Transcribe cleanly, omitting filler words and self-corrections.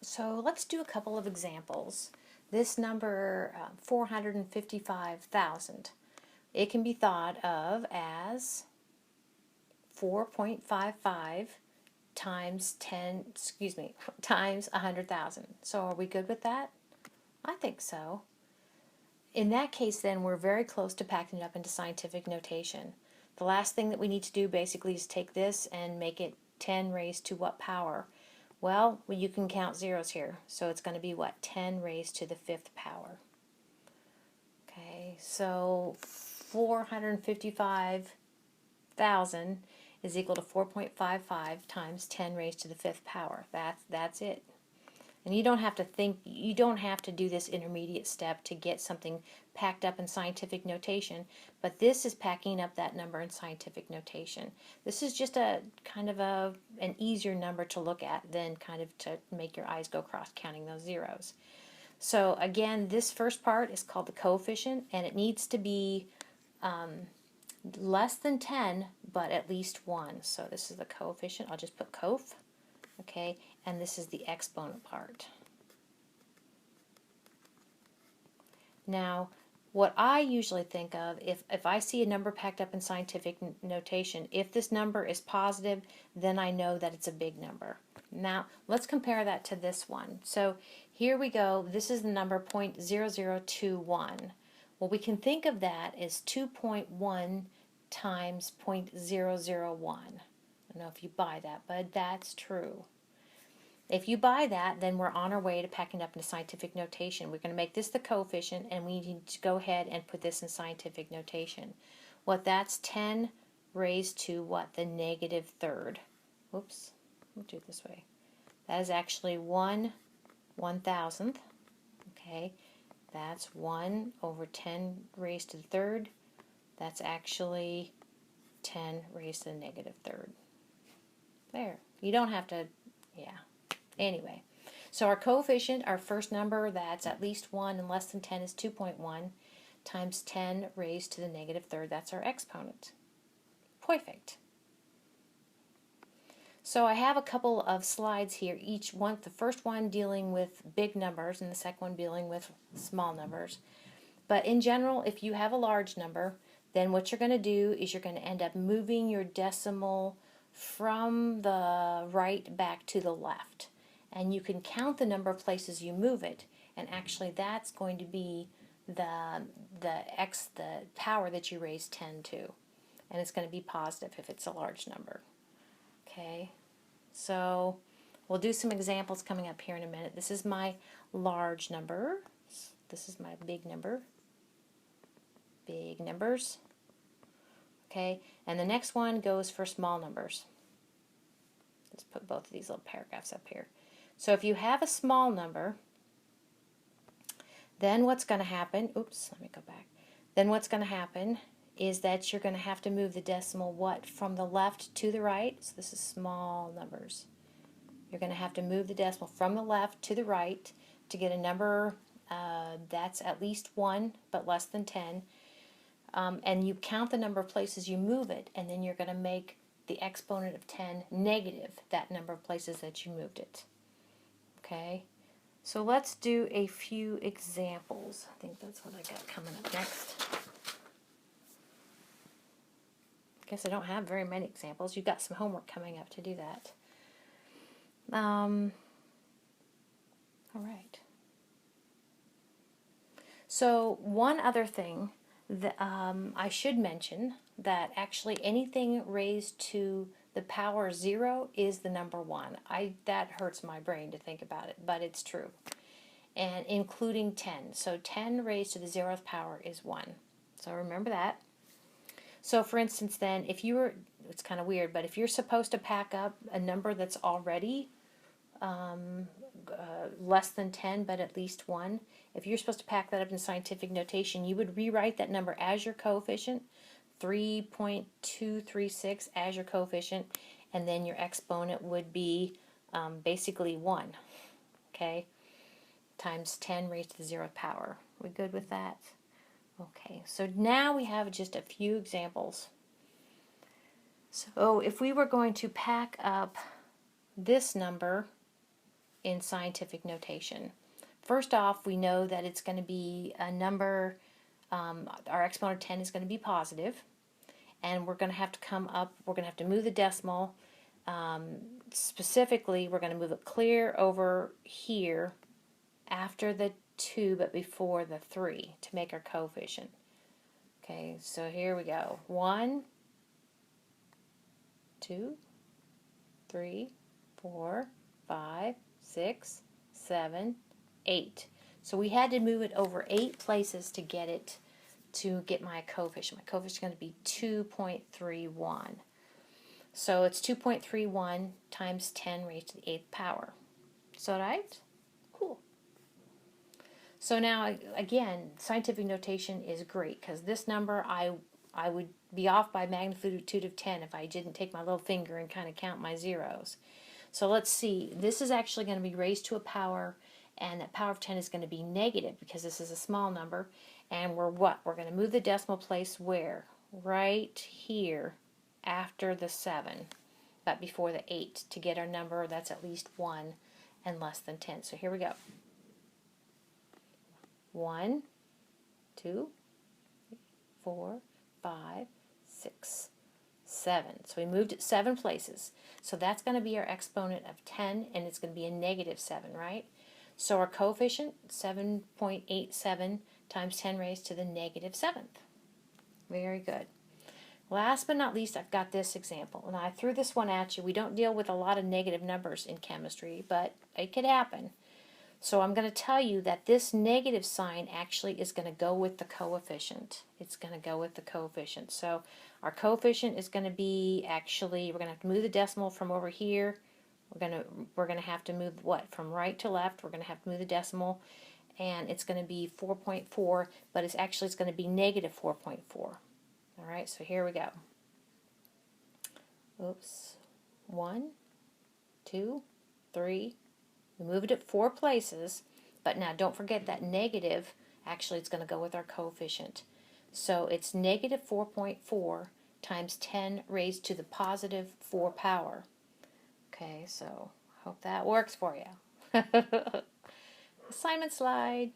So let's do a couple of examples. This number, 455,000, it can be thought of as 4.55 times times 100,000. So are we good with that? I think so. In that case, then, we're very close to packing it up into scientific notation. The last thing that we need to do basically is take this and make it 10 raised to what power? Well, you can count zeros here. So it's going to be what? 10 raised to the 5th power. Okay, so 455,000 is equal to 4.55 times 10 raised to the 5th power. That's it. And you don't have to do this intermediate step to get something packed up in scientific notation, but this is packing up that number in scientific notation. This is just a kind of an easier number to look at than kind of to make your eyes go cross counting those zeros. So again, this first part is called the coefficient, and it needs to be less than 10, but at least 1. So this is the coefficient. I'll just put coef. Okay, and this is the exponent part. Now, what I usually think of, if I see a number packed up in scientific notation, if this number is positive, then I know that it's a big number. Now, let's compare that to this one. So here we go. This is the number 0.0021. Well, we can think of that as 2.1 times 0.001. I don't know if you buy that, but that's true. If you buy that, then we're on our way to packing up into scientific notation. We're going to make this the coefficient, and we need to go ahead and put this in scientific notation. What that's 10 raised to what? The negative third. Whoops, we'll do it this way. That is actually 1/1000th. Okay, that's 1 over 10 raised to the third. That's actually 10 raised to the negative third. There. You don't have to, yeah. Anyway, so our coefficient, our first number that's at least 1 and less than 10 is 2.1 times 10 raised to the negative third. That's our exponent. Perfect. So I have a couple of slides here. Each one, the first one dealing with big numbers and the second one dealing with small numbers. But in general, if you have a large number, then what you're going to do is you're going to end up moving your decimal from the right back to the left. And you can count the number of places you move it, and actually that's going to be the power that you raise 10 to. And it's going to be positive if it's a large number. Okay, so we'll do some examples coming up here in a minute. This is my large number. This is my big number. Big numbers. Okay, and the next one goes for small numbers. Let's put both of these little paragraphs up here. So if you have a small number, then what's going to happen, oops, let me go back. Then what's going to happen is that you're going to have to move the decimal from the left to the right. So this is small numbers. You're going to have to move the decimal from the left to the right to get a number that's at least 1 but less than 10. And you count the number of places you move it, and then you're going to make the exponent of 10 negative that number of places that you moved it. Okay, so let's do a few examples. I think that's what I got coming up next. I guess I don't have very many examples. You've got some homework coming up to do that. All right. So one other thing that I should mention, that actually anything raised to the power 0 is the number 1. That hurts my brain to think about it, but it's true. And including 10. So 10 raised to the 0th power is 1. So remember that. So for instance then, if you were, it's kind of weird, but if you're supposed to pack up a number that's already less than 10 but at least 1, if you're supposed to pack that up in scientific notation, you would rewrite that number as your coefficient, 3.236 as your coefficient, and then your exponent would be basically 1, okay, times 10 raised to the 0th power. We good with that? Okay, so now we have just a few examples. So if we were going to pack up this number in scientific notation. First off, we know that it's going to be a number, our exponent of 10 is going to be positive, and we're going to have to come up, we're going to have to move the decimal. Specifically, we're going to move it clear over here after the 2 but before the 3 to make our coefficient. Okay, so here we go. 1, 2, 3, 4, 5, 6, 7, 8. So we had to move it over 8 places to get my coefficient. My coefficient is going to be 2.31. So it's 2.31 times 10 raised to the 8th power. Is that right? Cool. So now, again, scientific notation is great because this number I would be off by magnitude of 10 if I didn't take my little finger and kind of count my zeros. So let's see. This is actually going to be raised to a power, and that power of 10 is going to be negative because this is a small number. And we're what? We're going to move the decimal place where? Right here after the 7, but before the 8 to get our number that's at least 1 and less than 10. So here we go. 1, 2, 4, 5, 6, 7. So we moved it 7 places. So that's going to be our exponent of 10, and it's going to be a negative 7, right? So our coefficient, 7.87 times 10 raised to the negative 7th. Very good. Last but not least, I've got this example. Now, I threw this one at you. We don't deal with a lot of negative numbers in chemistry, but it could happen. So I'm going to tell you that this negative sign actually is going to go with the coefficient. It's going to go with the coefficient. So our coefficient is going to be actually, we're going to have to move the decimal from over here. We're going to have to move what? From right to left. We're going to have to move the decimal, and it's going to be 4.4, but it's going to be negative 4.4. All right, so here we go. Oops. 1, 2, 3. We moved it 4 places, but now don't forget that negative, actually it's going to go with our coefficient. So it's negative 4.4 times 10 raised to the positive 4 power. Okay, so hope that works for you. Assignment slide.